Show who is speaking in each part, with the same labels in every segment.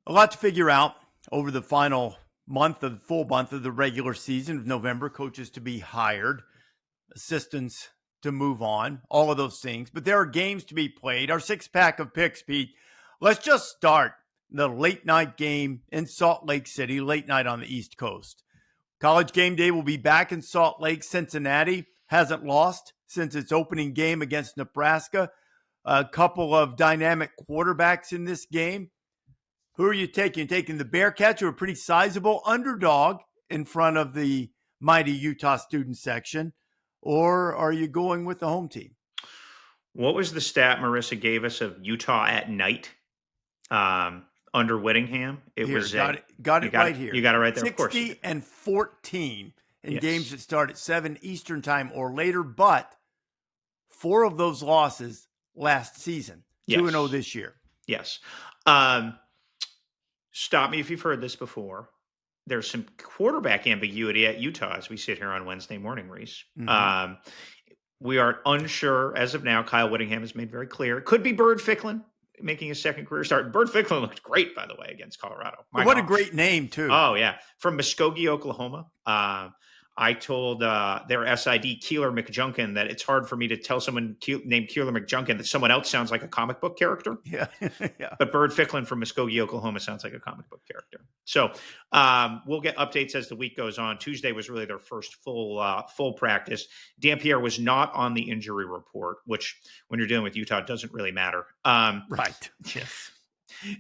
Speaker 1: A lot to figure out over the final full month of the regular season of November. Coaches to be hired, assistants to move on, all of those things. But there are games to be played. Our six-pack of picks, Pete. Let's just start the late night game in Salt Lake City, late night on the East Coast. College game day will be back in Salt Lake. Cincinnati hasn't lost since its opening game against Nebraska. A couple of dynamic quarterbacks in this game. Who are you taking? You're taking the Bearcats, who are a pretty sizable underdog in front of the mighty Utah student section, or are you going with the home team?
Speaker 2: What was the stat Marissa gave us of Utah at night under Whittingham? It
Speaker 1: Here,
Speaker 2: was
Speaker 1: got it right here.
Speaker 2: You got it right there.
Speaker 1: 60 and 14 in
Speaker 2: Yes.
Speaker 1: games that start at 7 Eastern time or later, but 4 of those losses last season, 2-0 this year.
Speaker 2: Yes. Stop me if you've heard this before. There's some quarterback ambiguity at Utah as we sit here on Wednesday morning, Rece.
Speaker 1: Mm-hmm.
Speaker 2: We are unsure as of now. Kyle Whittingham has made very clear. It could be Bird Ficklin making his second career start. Bird Ficklin looked great, by the way, against Colorado.
Speaker 1: What a great name, too.
Speaker 2: Oh, yeah. From Muskogee, Oklahoma. I told their SID, Keeler McJunkin, that it's hard for me to tell someone named Keeler McJunkin that someone else sounds like a comic book character.
Speaker 1: Yeah. Yeah.
Speaker 2: But Bird Ficklin from Muskogee, Oklahoma sounds like a comic book character. So we'll get updates as the week goes on. Tuesday was really their first full practice. Dampierre was not on the injury report, which when you're dealing with Utah doesn't really matter.
Speaker 1: Right. Yes.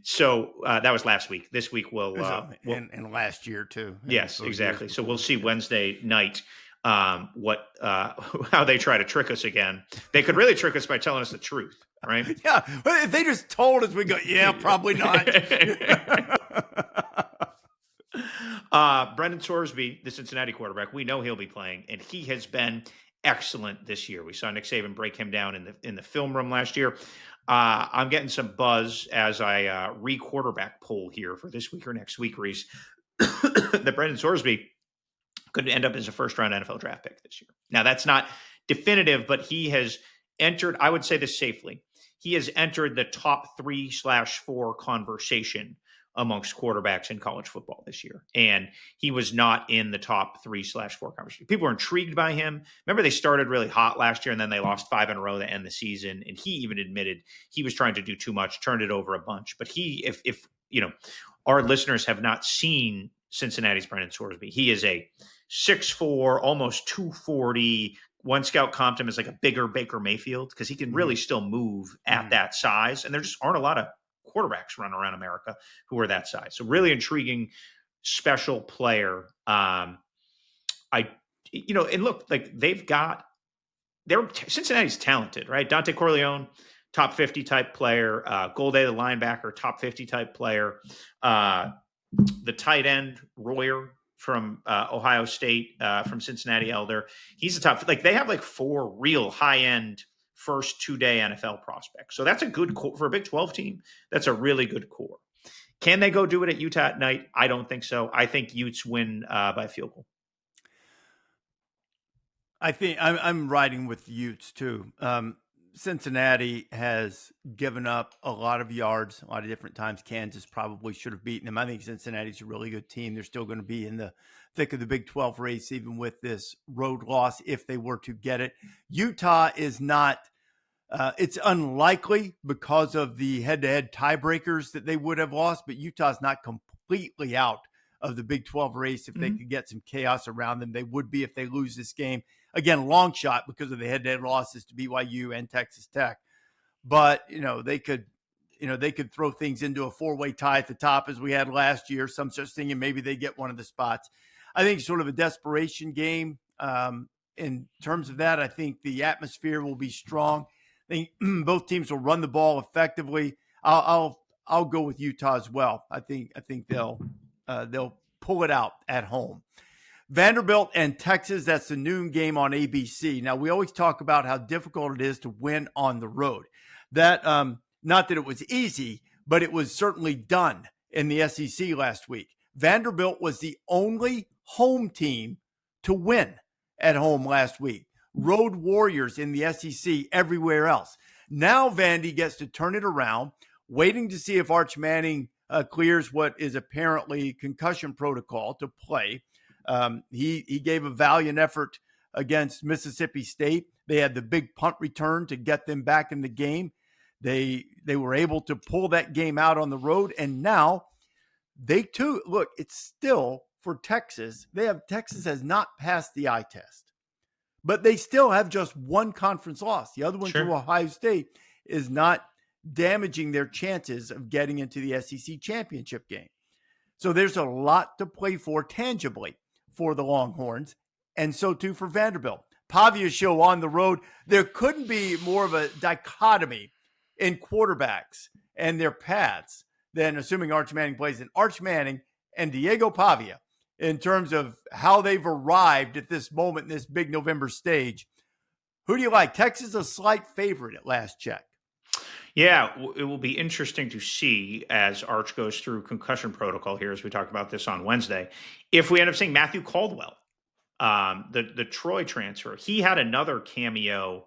Speaker 2: So that was last week. This week
Speaker 1: and last year too.
Speaker 2: Yes, exactly. So we'll see Wednesday night how they try to trick us again. They could really trick us by telling us the truth, right?
Speaker 1: Yeah. If they just told us, we go, yeah, probably not.
Speaker 2: Brendan Sorsby, the Cincinnati quarterback, we know he'll be playing, and he has been excellent this year. We saw Nick Saban break him down in the film room last year. I'm getting some buzz as I re-quarterback poll here for this week or next week, Rece, that Brendan Sorsby could end up as a first-round NFL draft pick this year. Now, that's not definitive, but he has entered, I would say this safely, he has entered the top 3/4 conversation amongst quarterbacks in college football this year. And he was not in the top 3/4 conversation. People were intrigued by him. Remember, they started really hot last year and then they lost 5 in a row to end the season. And he even admitted he was trying to do too much, turned it over a bunch. But if our listeners have not seen Cincinnati's Brendan Sorsby, he is a 6'4", almost 240. One scout comped him as like a bigger Baker Mayfield because he can really still move at that size. And there just aren't a lot of quarterbacks running around America who are that size. So really intriguing, special player. And look, like Cincinnati's talented, right? Dante Corleone, top 50 type player. Golday, the linebacker, top 50 type player. The tight end, Royer from Ohio State, from Cincinnati Elder. He's the top. Like they have like 4 real high end first 2-day NFL prospects. So that's a good core for a Big 12 team. That's a really good core. Can they go do it at Utah at night? I don't think so. I think Utes win by field goal.
Speaker 1: I think I'm riding with Utes too. Cincinnati has given up a lot of yards a lot of different times. Kansas probably should have beaten them. I think Cincinnati's a really good team. They're still going to be in the thick of the Big 12 race, even with this road loss, if they were to get it. Utah is not, it's unlikely because of the head-to-head tiebreakers that they would have lost, but Utah's not completely out of the Big 12 race. If they could get some chaos around them, they would be if they lose this game. Again, long shot because of the head-to-head losses to BYU and Texas Tech. But, they could throw things into a 4-way tie at the top as we had last year, some such thing, and maybe they get one of the spots. I think sort of a desperation game in terms of that. I think the atmosphere will be strong. I think both teams will run the ball effectively. I'll go with Utah as well. I think they'll pull it out at home. Vanderbilt and Texas, that's the noon game on ABC. Now, we always talk about how difficult it is to win on the road. That not that it was easy, but it was certainly done in the SEC last week. Vanderbilt was the only home team to win at home last week. Road warriors in the SEC everywhere else. Now Vandy gets to turn it around, waiting to see if Arch Manning clears what is apparently concussion protocol to play. He gave a valiant effort against Mississippi State. They had the big punt return to get them back in the game. They were able to pull that game out on the road, and now they too look. It's still for Texas. Texas has not passed the eye test, but they still have just one conference loss. The other one to Ohio State is not damaging their chances of getting into the SEC championship game. So there's a lot to play for tangibly for the Longhorns, and so too for Vanderbilt. Pavia's show on the road. There couldn't be more of a dichotomy in quarterbacks and their paths than, assuming Arch Manning plays, in Arch Manning and Diego Pavia in terms of how they've arrived at this moment in this big November stage. Who do you like? Texas a slight favorite at last check.
Speaker 2: Yeah, it will be interesting to see as Arch goes through concussion protocol here, as we talked about this on Wednesday, if we end up seeing Matthew Caldwell, the Troy transfer. He had another cameo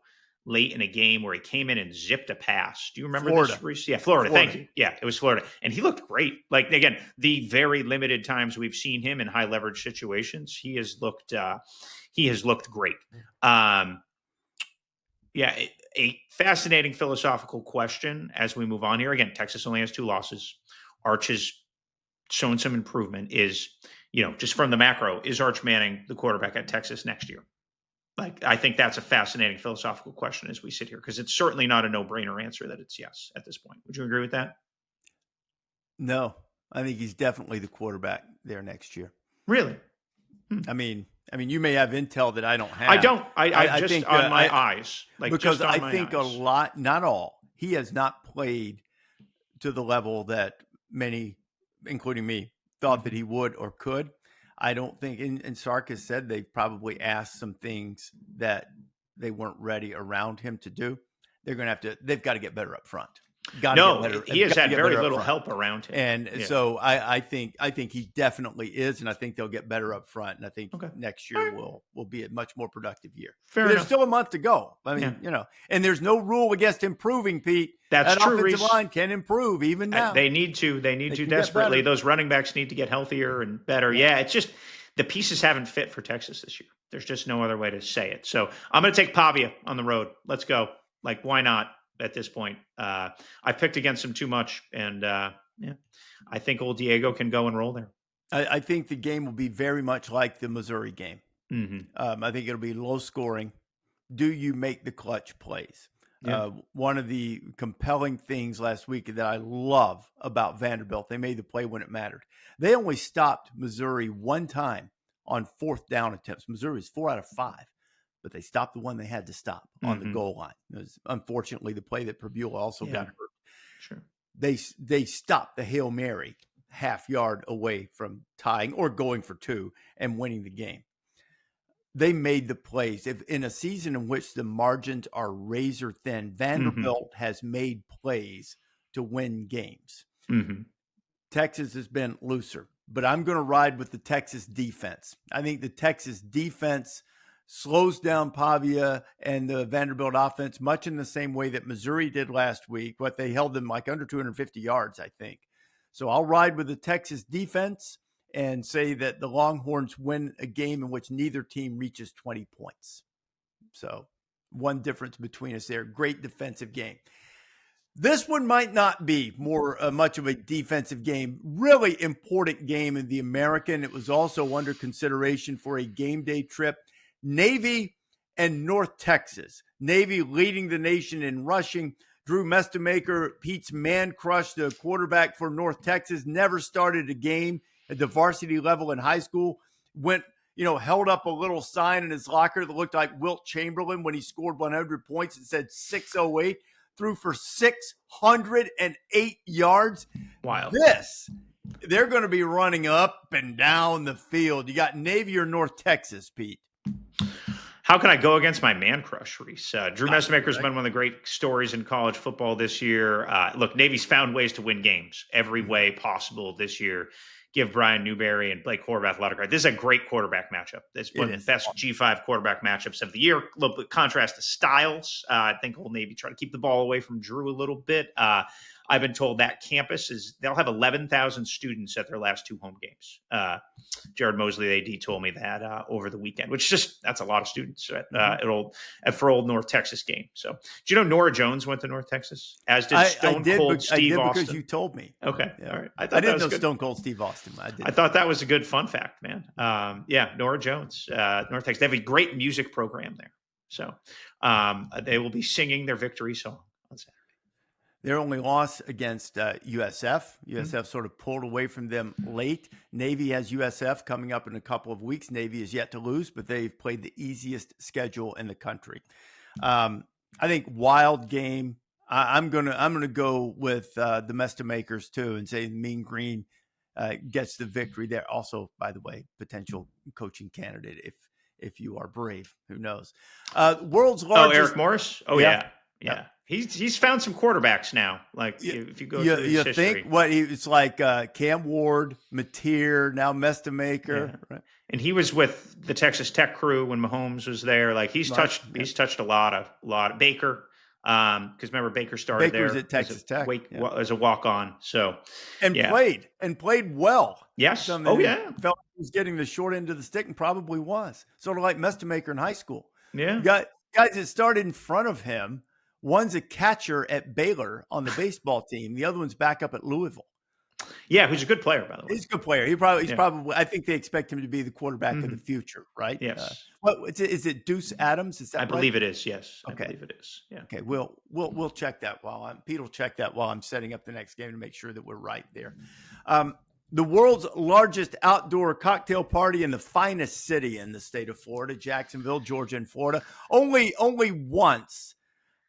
Speaker 2: late in a game where he came in and zipped a pass. Do you remember this, Rece? Yeah, Florida. Thank you. Yeah, it was Florida. And he looked great. Like, again, the very limited times we've seen him in high leverage situations, he has looked great. A fascinating philosophical question as we move on here. Again, Texas only has 2 losses. Arch has shown some improvement. Just from the macro, is Arch Manning the quarterback at Texas next year? Like, I think that's a fascinating philosophical question as we sit here, because it's certainly not a no-brainer answer that it's yes at this point. Would you agree with that?
Speaker 1: No, I think he's definitely the quarterback there next year.
Speaker 2: Really?
Speaker 1: I mean, you may have intel that I don't have.
Speaker 2: I don't. I just think, on my eyes.
Speaker 1: Because I think a lot, not all, he has not played to the level that many, including me, thought that he would or could. I don't think, and Sark has said they've probably asked some things that they weren't ready around him to do. They've got to get better up front.
Speaker 2: He has had very little help around him.
Speaker 1: And so I think he definitely is, and I think they'll get better up front. And I think next year will be a much more productive year. There's still a month to go. I mean, and there's no rule against improving, Pete.
Speaker 2: That's true.
Speaker 1: Offensive line can improve even now.
Speaker 2: They need to desperately. Those running backs need to get healthier and better. Yeah, it's just the pieces haven't fit for Texas this year. There's just no other way to say it. So I'm going to take Pavia on the road. Let's go. Like, why not? At this point, I've picked against him too much, and I think old Diego can go and roll there.
Speaker 1: I think the game will be very much like the Missouri game.
Speaker 2: Mm-hmm.
Speaker 1: I think it'll be low scoring. Do you make the clutch plays? Yeah. One of the compelling things last week that I love about Vanderbilt, they made the play when it mattered. They only stopped Missouri one time on 4th down attempts. Missouri was 4 out of 5. But they stopped the one they had to stop on the goal line. It was unfortunately the play that Purbuell also got hurt.
Speaker 2: Sure.
Speaker 1: They stopped the Hail Mary half yard away from tying or going for 2 and winning the game. They made the plays. If in a season in which the margins are razor thin, Vanderbilt has made plays to win games.
Speaker 2: Mm-hmm.
Speaker 1: Texas has been looser, but I'm going to ride with the Texas defense. I think the Texas defense slows down Pavia and the Vanderbilt offense much in the same way that Missouri did last week, but they held them like under 250 yards, I think. So I'll ride with the Texas defense and say that the Longhorns win a game in which neither team reaches 20 points. So one difference between us there. Great defensive game. This one might not be much of a defensive game. Really important game in the American. It was also under consideration for a game day trip. Navy and North Texas. Navy leading the nation in rushing. Drew Mestemaker, Pete's man crush, the quarterback for North Texas, never started a game at the varsity level in high school. Held up a little sign in his locker that looked like Wilt Chamberlain when he scored 100 points and said 608. Threw for 608 yards.
Speaker 2: Wow.
Speaker 1: They're going to be running up and down the field. You got Navy or North Texas, Pete?
Speaker 2: How can I go against my man crush, Rece? Drew Mestemaker has been one of the great stories in college football this year. Look, Navy's found ways to win games every way possible this year. Give Brian Newberry and Blake Horvath a lot of credit. This is a great quarterback matchup. It's one of the best G5 quarterback matchups of the year. A little bit contrast to styles. I think Old Navy try to keep the ball away from Drew a little bit. I've been told that campus they'll have 11,000 students at their last 2 home games. Jared Mosley, AD, told me that over the weekend, which that's a lot of students for Old North Texas game. So, do you know Nora Jones went to North Texas, as did Stone Cold Steve Austin?
Speaker 1: Because you told me.
Speaker 2: Okay,
Speaker 1: yeah.
Speaker 2: All right.
Speaker 1: I didn't know Stone Cold Steve Austin.
Speaker 2: I thought that was a good fun fact, man. Nora Jones, North Texas. They have a great music program there. So they will be singing their victory song on Saturday.
Speaker 1: Their only loss against USF. USF sort of pulled away from them late. Navy has USF coming up in a couple of weeks. Navy is yet to lose, but they've played the easiest schedule in the country. I think wild game. I'm gonna go with the Mesta Makers too, and say Mean Green gets the victory there. Also, by the way, potential coaching candidate if you are brave. Who knows? World's largest.
Speaker 2: Eric Morris. Oh yeah. He's found some quarterbacks now. Like if you go through his history.
Speaker 1: Think it's like Cam Ward, Mateer, now Mesta Maker, right?
Speaker 2: And he was with the Texas Tech crew when Mahomes was there. Like he's touched a lot of Baker. Because remember Baker started
Speaker 1: Baker was
Speaker 2: there
Speaker 1: at Texas Tech
Speaker 2: as a walk-on. So
Speaker 1: played well.
Speaker 2: Yes.
Speaker 1: Felt he was getting the short end of the stick and probably was sort of like Mesta Maker in high school.
Speaker 2: Yeah.
Speaker 1: You got guys that started in front of him. One's a catcher at Baylor on the baseball team. The other one's back up at Louisville.
Speaker 2: Yeah, who's a good player, by the way.
Speaker 1: He's a good player. He's probably. I think they expect him to be the quarterback of the future, right?
Speaker 2: Yes.
Speaker 1: Is it Deuce Adams? Is that right?
Speaker 2: I believe it is. Yes.
Speaker 1: Okay.
Speaker 2: I believe it is. Yeah.
Speaker 1: Okay. We'll check that Pete will check that while I'm setting up the next game to make sure that we're right there. The world's largest outdoor cocktail party in the finest city in the state of Florida, Jacksonville, Georgia, and Florida. Only once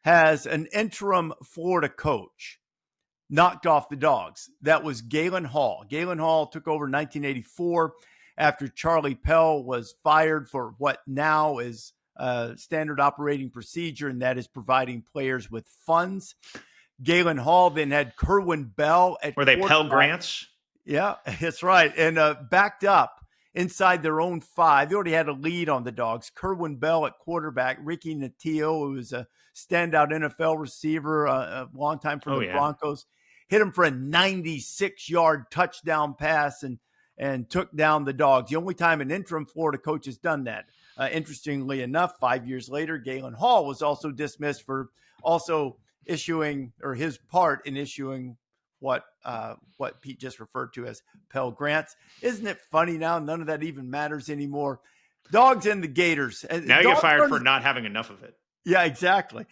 Speaker 1: has an interim Florida coach knocked off the Dogs. That was Galen Hall. Galen Hall took over in 1984 after Charlie Pell was fired for what now is standard operating procedure, and that is providing players with funds. Galen Hall then had Kerwin Bell at
Speaker 2: Were they Pell Grants?
Speaker 1: Yeah, that's right. And backed up inside their own 5. They already had a lead on the Dogs. Kerwin Bell at quarterback, Ricky Natillo, who was a standout NFL receiver, a long time from the Broncos, hit him for a 96-yard touchdown pass and took down the Dogs. The only time an interim Florida coach has done that. Interestingly enough, 5 years later, Galen Hall was also dismissed for also issuing, or his part in issuing, what Pete just referred to as Pell Grants. Isn't it funny now? None of that even matters anymore. Dogs and the Gators.
Speaker 2: Now you get fired for not having enough of it.
Speaker 1: Yeah, exactly.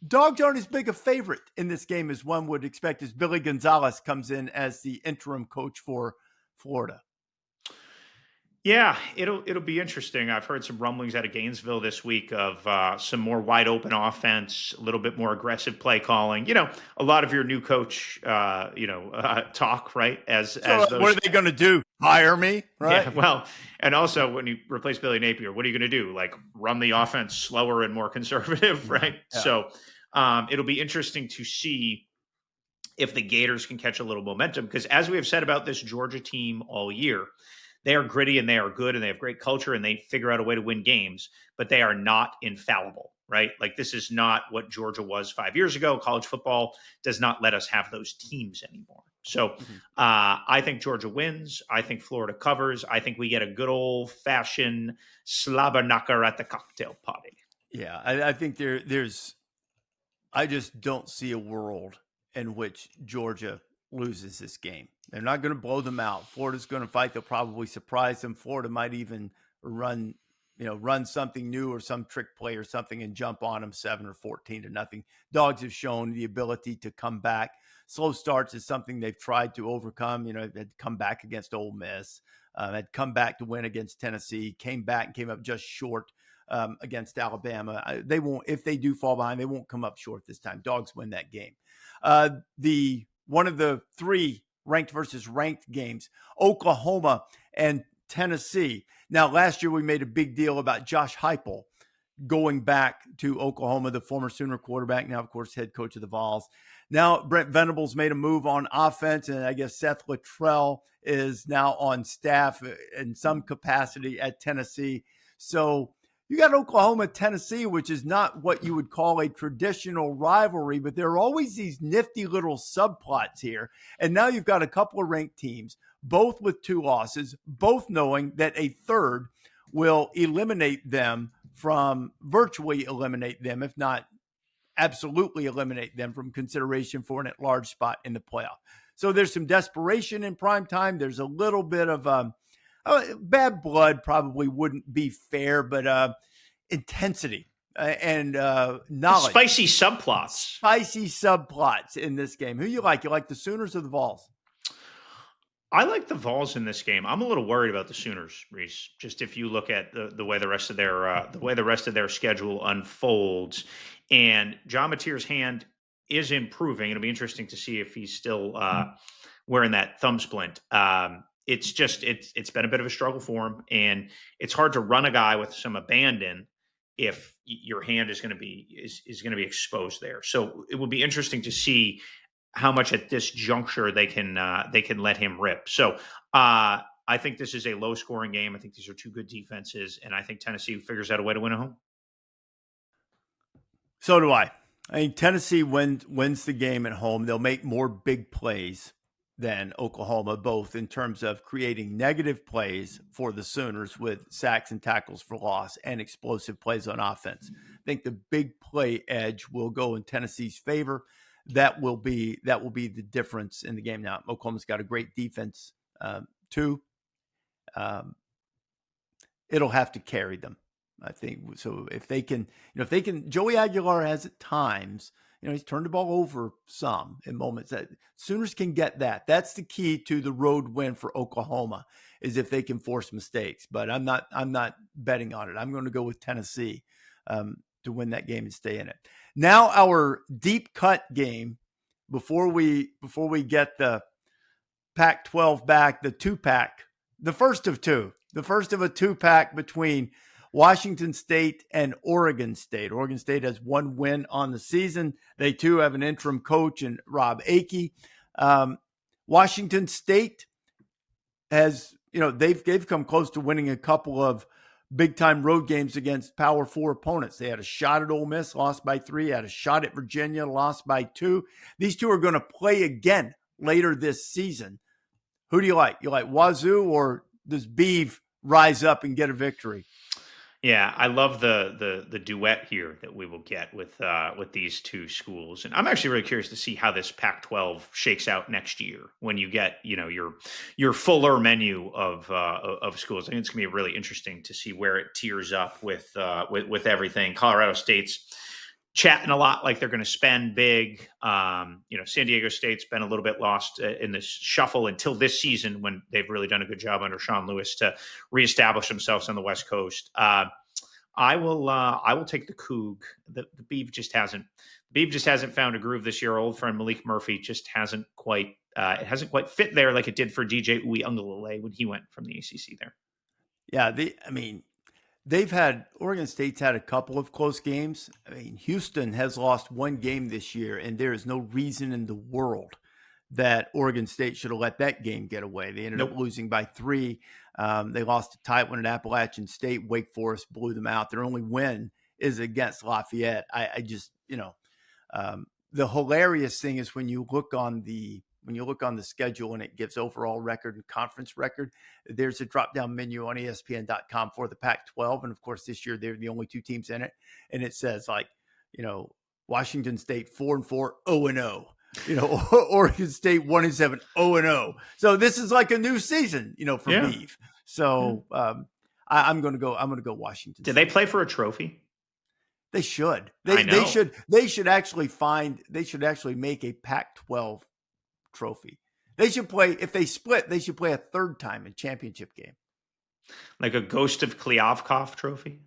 Speaker 1: Dogs aren't as big a favorite in this game as one would expect, as Billy Gonzalez comes in as the interim coach for Florida.
Speaker 2: Yeah, it'll be interesting. I've heard some rumblings out of Gainesville this week of some more wide open offense, a little bit more aggressive play calling. You know, a lot of your new coach, talk, right? As
Speaker 1: what are they going to do? Hire me, right?
Speaker 2: Yeah. Well, and also when you replace Billy Napier, what are you going to do? Like run the offense slower and more conservative, right? Yeah. So it'll be interesting to see if the Gators can catch a little momentum, because as we have said about this Georgia team all year, they are gritty and they are good and they have great culture and they figure out a way to win games, but they are not infallible, right? Like this is not what Georgia was 5 years ago. College football does not let us have those teams anymore. So I think Georgia wins. I think Florida covers. I think we get a good old fashioned slobber knocker at the cocktail party.
Speaker 1: Yeah, I think I just don't see a world in which Georgia loses this game. They're not going to blow them out. Florida's going to fight. They'll probably surprise them. Florida might even run something new or some trick play or something and jump on them 7 or 14-0. Dogs have shown the ability to come back. Slow starts is something they've tried to overcome. Had come back against Ole Miss, had come back to win against Tennessee, came back and came up just short against Alabama. They won't, if they do fall behind, they won't come up short this time. Dogs win that game. One of the 3 ranked versus ranked games, Oklahoma and Tennessee. Now, last year we made a big deal about Josh Heupel going back to Oklahoma, the former Sooner quarterback, now, of course, head coach of the Vols. Now, Brent Venables made a move on offense, and I guess Seth Luttrell is now on staff in some capacity at Tennessee. So, you got Oklahoma, Tennessee, which is not what you would call a traditional rivalry, but there are always these nifty little subplots here. And now you've got a couple of ranked teams, both with 2 losses, both knowing that a third will virtually eliminate them, if not absolutely eliminate them from consideration for an at-large spot in the playoff. So there's some desperation in prime time. There's a little bit of bad blood, probably wouldn't be fair, but intensity and knowledge.
Speaker 2: Spicy subplots.
Speaker 1: Spicy subplots in this game. Who you like? You like the Sooners or the Vols?
Speaker 2: I like the Vols in this game. I'm a little worried about the Sooners, Rece. Just if you look at the way the rest of their schedule unfolds, and John Mateer's hand is improving. It'll be interesting to see if he's still wearing that thumb splint. It's been a bit of a struggle for him, and it's hard to run a guy with some abandon if your hand is going to be exposed there. So it will be interesting to see how much at this juncture they can let him rip. So I think this is a low scoring game. I think these are 2 good defenses, and I think Tennessee figures out a way to win at home.
Speaker 1: So do I. I think Tennessee wins the game at home. They'll make more big plays than Oklahoma, both in terms of creating negative plays for the Sooners with sacks and tackles for loss and explosive plays on offense. I think the big play edge will go in Tennessee's favor. That will be the difference in the game. Now, Oklahoma's got a great defense too. It'll have to carry them, I think. So if they can, Joey Aguilar has at times, he's turned the ball over some in moments. That Sooners can get that. That's the key to the road win for Oklahoma, is if they can force mistakes. But I'm not betting on it. I'm going to go with Tennessee to win that game and stay in it. Now our deep cut game before we get the Pac-12 back, the 2-pack, the first of a 2-pack between Washington State and Oregon State. Oregon State has 1 win on the season. They too have an interim coach in Rob Akey. Washington State has, they've come close to winning a couple of big-time road games against Power 4 opponents. They had a shot at Ole Miss, lost by 3, had a shot at Virginia, lost by 2. These 2 are going to play again later this season. Who do you like? You like Wazoo, or does Beeve rise up and get a victory?
Speaker 2: Yeah, I love the duet here that we will get with these 2 schools, and I'm actually really curious to see how this Pac-12 shakes out next year when you get your fuller menu of schools. I think it's gonna be really interesting to see where it tiers up with everything. Colorado State's chatting a lot like they're going to spend big. San Diego State's been a little bit lost in this shuffle until this season, when they've really done a good job under Sean Lewis to reestablish themselves on the West Coast. I will take the Coug. The Beeve just hasn't found a groove this year. Our old friend Malik Murphy just hasn't quite fit there like it did for DJ Uiagalelei when he went from the ACC there.
Speaker 1: Yeah, Oregon State's had a couple of close games. I mean, Houston has lost 1 game this year, and there is no reason in the world that Oregon State should have let that game get away. They ended up losing by 3. They lost a tight one at Appalachian State. Wake Forest blew them out. Their only win is against Lafayette. The hilarious thing is when you look on the schedule and it gives overall record and conference record, there's a drop-down menu on ESPN.com for the Pac-12. And of course, this year they're the only 2 teams in it. And it says Washington State 4-4, 0-0. Oregon State 1-7, 0-0. So this is like a new season, for Beeve. So I'm going to go Washington State.
Speaker 2: Did they play for a trophy?
Speaker 1: They should. They should actually make a Pac-12 trophy. They should play, if they split, they should play a 3rd time in championship game.
Speaker 2: Like a Ghost of Kliavkov trophy?